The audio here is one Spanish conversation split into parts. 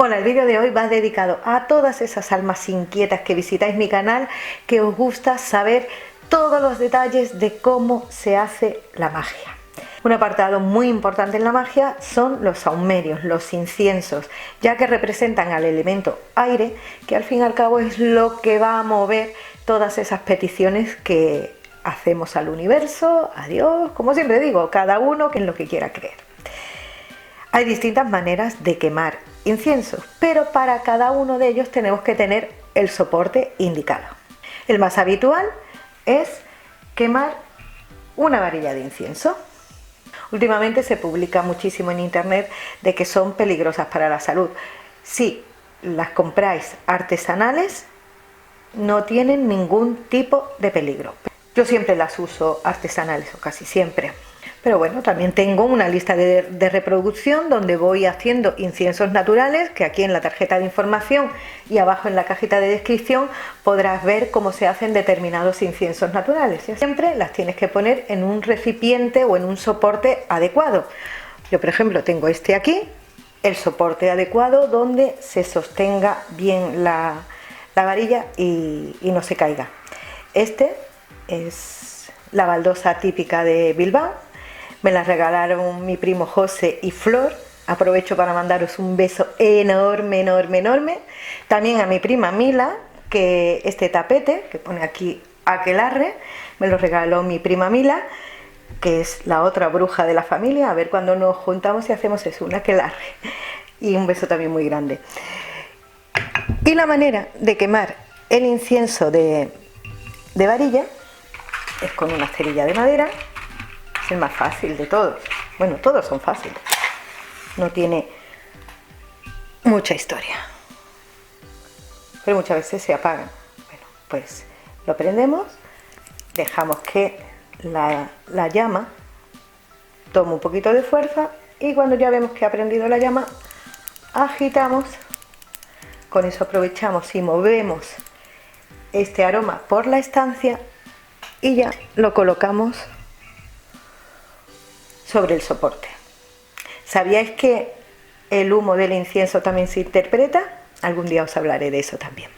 Hola, el vídeo de hoy va dedicado a todas esas almas inquietas que visitáis mi canal, que os gusta saber todos los detalles de cómo se hace la magia. Un apartado muy importante en la magia son los sahumerios, los inciensos, ya que representan al elemento aire, que al fin y al cabo es lo que va a mover todas esas peticiones que hacemos al universo, a Dios, como siempre digo, cada uno en lo que quiera creer. Hay distintas maneras de quemar inciensos, pero para cada uno de ellos tenemos que tener el soporte indicado. El más habitual es quemar una varilla de incienso. Últimamente se publica muchísimo en internet de que son peligrosas para la salud. Si las compráis artesanales, no tienen ningún tipo de peligro. Yo siempre las uso artesanales, o casi siempre. Pero bueno, también tengo una lista de reproducción donde voy haciendo inciensos naturales, que aquí en la tarjeta de información y abajo en la cajita de descripción podrás ver cómo se hacen determinados inciensos naturales. Siempre las tienes que poner en un recipiente o en un soporte adecuado. Yo, por ejemplo, tengo este aquí, el soporte adecuado donde se sostenga bien la varilla y no se caiga. Este es la baldosa típica de Bilbao. Me la regalaron mi primo José y Flor. Aprovecho para mandaros un beso enorme, enorme, enorme. También a mi prima Mila, que este tapete, que pone aquí aquelarre, me lo regaló mi prima Mila, que es la otra bruja de la familia. A ver cuando nos juntamos y hacemos eso, un aquelarre. Y un beso también muy grande. Y la manera de quemar el incienso de varilla es con una cerilla de madera. Es el más fácil de todos. Bueno, todos son fáciles. No tiene mucha historia. Pero muchas veces se apagan. Bueno, pues lo prendemos, dejamos que la llama tome un poquito de fuerza y cuando ya vemos que ha prendido la llama, agitamos. Con eso aprovechamos y movemos este aroma por la estancia y ya lo colocamos sobre el soporte. ¿Sabíais que el humo del incienso también se interpreta? Algún día os hablaré de eso también.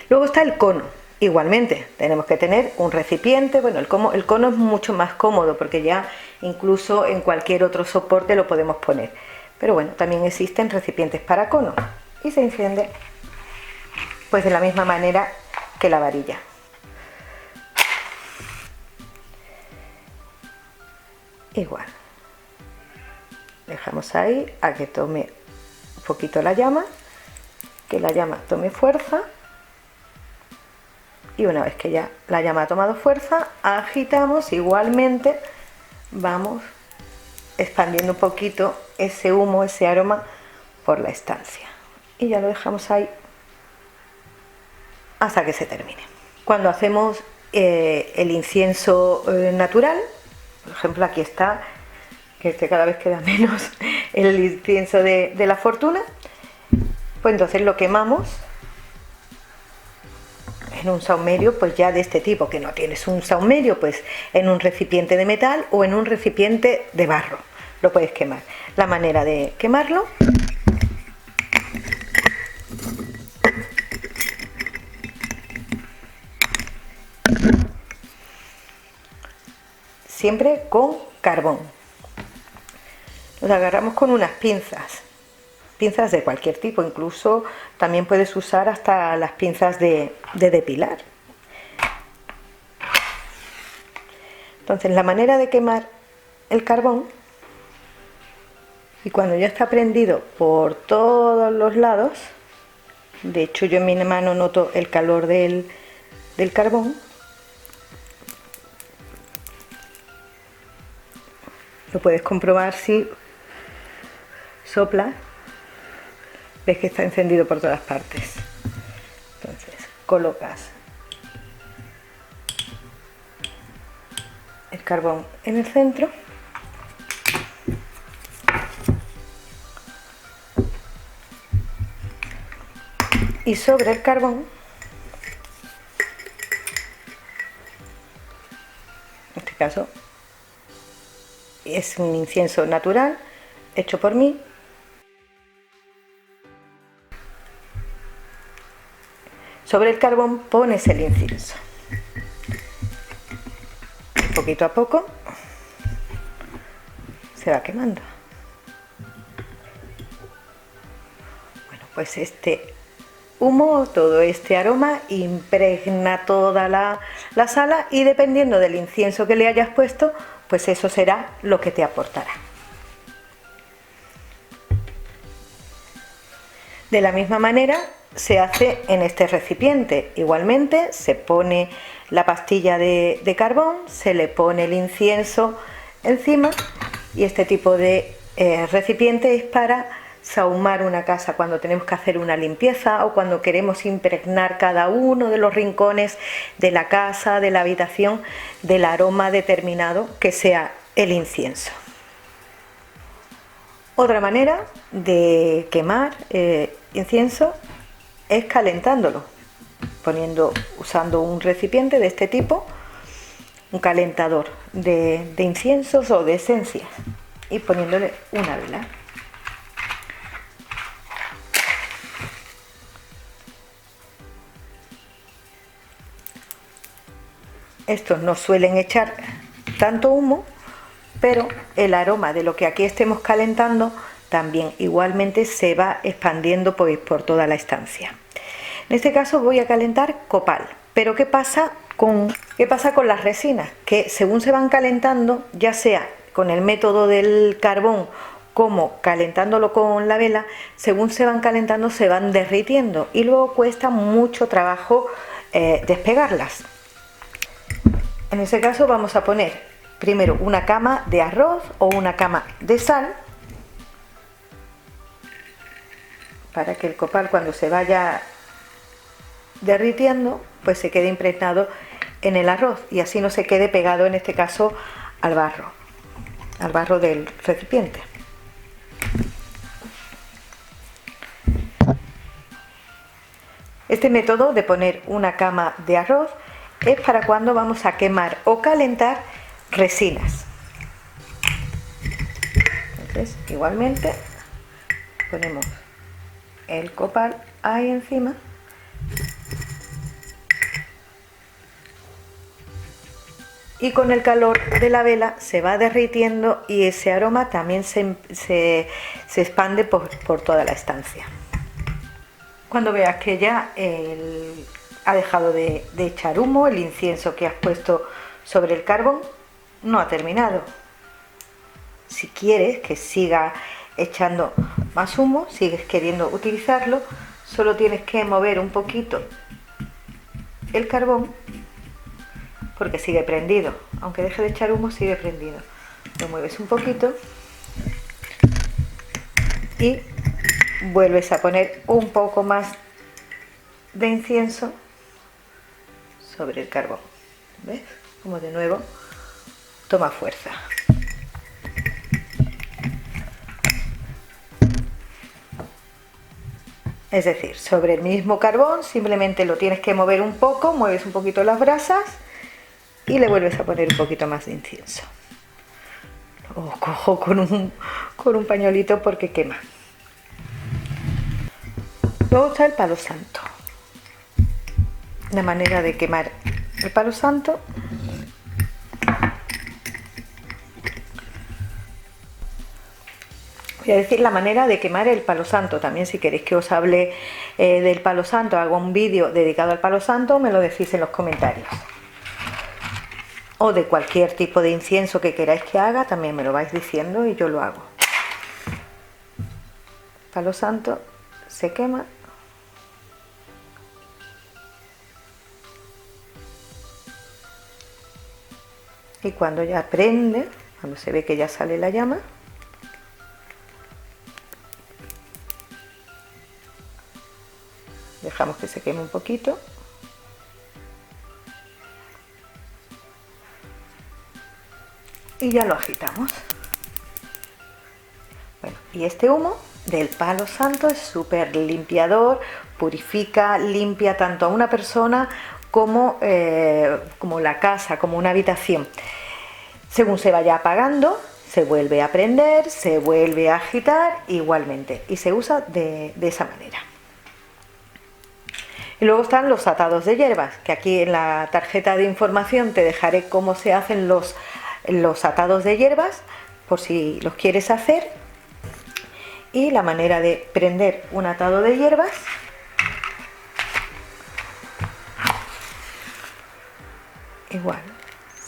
Luego está el cono. Igualmente, tenemos que tener un recipiente. Bueno, el cono es mucho más cómodo porque ya incluso en cualquier otro soporte lo podemos poner. Pero bueno, también existen recipientes para cono y se enciende pues de la misma manera que la varilla. Igual, dejamos ahí a que tome un poquito la llama, que la llama tome fuerza y una vez que ya la llama ha tomado fuerza, agitamos. Igualmente vamos expandiendo un poquito ese humo, ese aroma por la estancia y ya lo dejamos ahí hasta que se termine. Cuando hacemos el incienso natural, por ejemplo, aquí está, que este cada vez queda menos, el incienso de la fortuna. Pues entonces lo quemamos en un sahumerio, pues ya de este tipo, que no tienes un sahumerio, pues en un recipiente de metal o en un recipiente de barro lo puedes quemar. La manera de quemarlo: siempre con carbón. Nos agarramos con unas pinzas de cualquier tipo, incluso también puedes usar hasta las pinzas de depilar. Entonces, la manera de quemar el carbón, y cuando ya está prendido por todos los lados, de hecho yo en mi mano noto el calor del carbón, lo puedes comprobar si soplas, ves que está encendido por todas partes. Entonces colocas el carbón en el centro y sobre el carbón, en este caso es un incienso natural hecho por mí, Sobre el carbón pones el incienso. Poquito a poco se va quemando. Bueno, pues este humo, todo este aroma impregna toda la sala, y dependiendo del incienso que le hayas puesto, pues eso será lo que te aportará. De la misma manera se hace en este recipiente. Igualmente se pone la pastilla de carbón, se le pone el incienso encima, y este tipo de recipiente es para sahumar una casa cuando tenemos que hacer una limpieza o cuando queremos impregnar cada uno de los rincones de la casa, de la habitación, del aroma determinado que sea el incienso. Otra manera de quemar incienso es calentándolo, usando un recipiente de este tipo, un calentador de inciensos o de esencias, y poniéndole una vela. Estos no suelen echar tanto humo, pero el aroma de lo que aquí estemos calentando también igualmente se va expandiendo por toda la estancia. En este caso voy a calentar copal, pero ¿qué pasa con las resinas? Que según se van calentando, ya sea con el método del carbón como calentándolo con la vela, según se van calentando se van derritiendo y luego cuesta mucho trabajo despegarlas. En ese caso vamos a poner primero una cama de arroz o una cama de sal, para que el copal, cuando se vaya derritiendo, pues se quede impregnado en el arroz y así no se quede pegado, en este caso, al barro del recipiente. Este método de poner una cama de arroz es para cuando vamos a quemar o calentar resinas. Entonces, igualmente ponemos el copal ahí encima y con el calor de la vela se va derritiendo y ese aroma también se expande por toda la estancia. Cuando veas que ya ha dejado de echar humo, el incienso que has puesto sobre el carbón no ha terminado. Si quieres que siga echando más humo, sigues queriendo utilizarlo, solo tienes que mover un poquito el carbón, porque sigue prendido, aunque deje de echar humo sigue prendido. Lo mueves un poquito y vuelves a poner un poco más de incienso sobre el carbón. ¿Ves? Como de nuevo toma fuerza. Es decir, sobre el mismo carbón simplemente lo tienes que mover un poco, mueves un poquito las brasas y le vuelves a poner un poquito más de incienso. Lo cojo con un pañuelito porque quema. Luego está el palo santo. Una manera de quemar el palo santo voy a decir la manera de quemar el palo santo. También, si queréis que os hable del palo santo, hago un vídeo dedicado al palo santo, me lo decís en los comentarios. O de cualquier tipo de incienso que queráis que haga, también me lo vais diciendo y yo lo hago. Palo santo se quema. Y cuando ya prende, cuando se ve que ya sale la llama, dejamos que se queme un poquito. Y ya lo agitamos. Bueno, y este humo del palo santo es súper limpiador, purifica, limpia tanto a una persona como la casa, como una habitación. Según se vaya apagando, se vuelve a prender, se vuelve a agitar igualmente y se usa de esa manera. Y luego están los atados de hierbas, que aquí en la tarjeta de información te dejaré cómo se hacen los atados de hierbas, por si los quieres hacer. Y la manera de prender un atado de hierbas. Igual,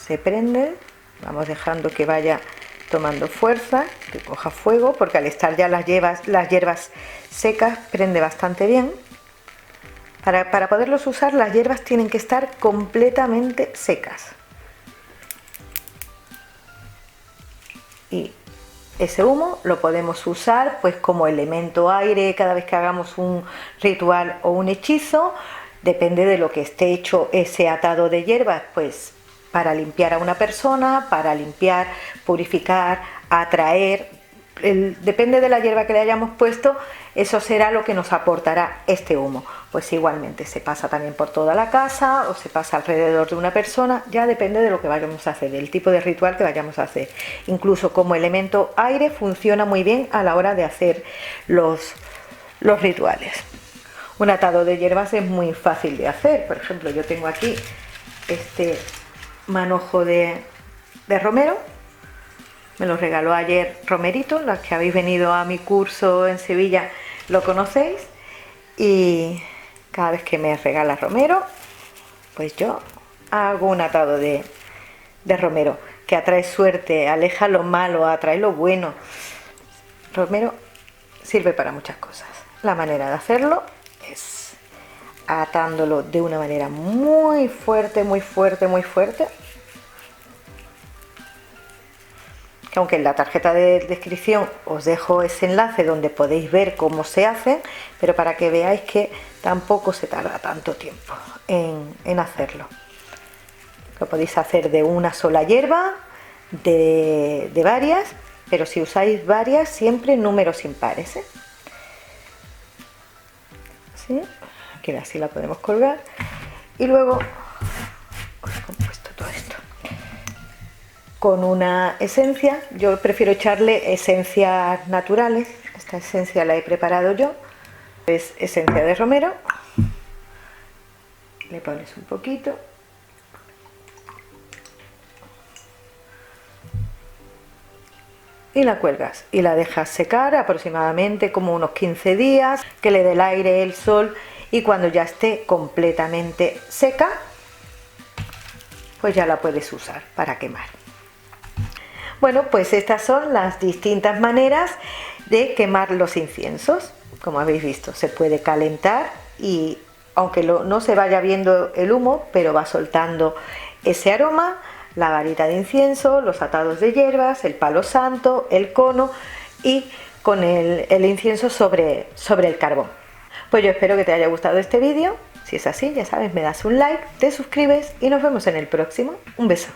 se prende, vamos dejando que vaya tomando fuerza, que coja fuego, porque al estar ya las hierbas secas prende bastante bien. Para poderlos usar, las hierbas tienen que estar completamente secas. Y ese humo lo podemos usar pues como elemento aire cada vez que hagamos un ritual o un hechizo. Depende de lo que esté hecho ese atado de hierbas, pues para limpiar a una persona, para limpiar, purificar, atraer. Depende de la hierba que le hayamos puesto, eso será lo que nos aportará este humo. Pues igualmente se pasa también por toda la casa o se pasa alrededor de una persona, ya depende de lo que vayamos a hacer, del tipo de ritual que vayamos a hacer. Incluso como elemento aire funciona muy bien a la hora de hacer los rituales. Un atado de hierbas es muy fácil de hacer. Por ejemplo, yo tengo aquí este manojo de romero. Me lo regaló ayer Romerito, los que habéis venido a mi curso en Sevilla lo conocéis. Y cada vez que me regala romero, pues yo hago un atado de romero, que atrae suerte, aleja lo malo, atrae lo bueno. Romero sirve para muchas cosas. La manera de hacerlo es atándolo de una manera muy fuerte, muy fuerte, muy fuerte. Que aunque en la tarjeta de descripción os dejo ese enlace donde podéis ver cómo se hace, pero para que veáis que tampoco se tarda tanto tiempo en hacerlo. Lo podéis hacer de una sola hierba, de varias, pero si usáis varias, siempre números impares, ¿eh? ¿Sí? Aquí así la podemos colgar. Y luego os he compuesto todo esto con una esencia. Yo prefiero echarle esencias naturales. Esta esencia la he preparado yo. Es esencia de romero. Le pones un poquito. Y la cuelgas y la dejas secar aproximadamente como unos 15 días, que le dé el aire, el sol, y cuando ya esté completamente seca, pues ya la puedes usar para quemar. Bueno, pues estas son las distintas maneras de quemar los inciensos. Como habéis visto, se puede calentar y aunque no se vaya viendo el humo, pero va soltando ese aroma, la varita de incienso, los atados de hierbas, el palo santo, el cono y con el incienso sobre el carbón. Pues yo espero que te haya gustado este vídeo. Si es así, ya sabes, me das un like, te suscribes y nos vemos en el próximo. Un beso.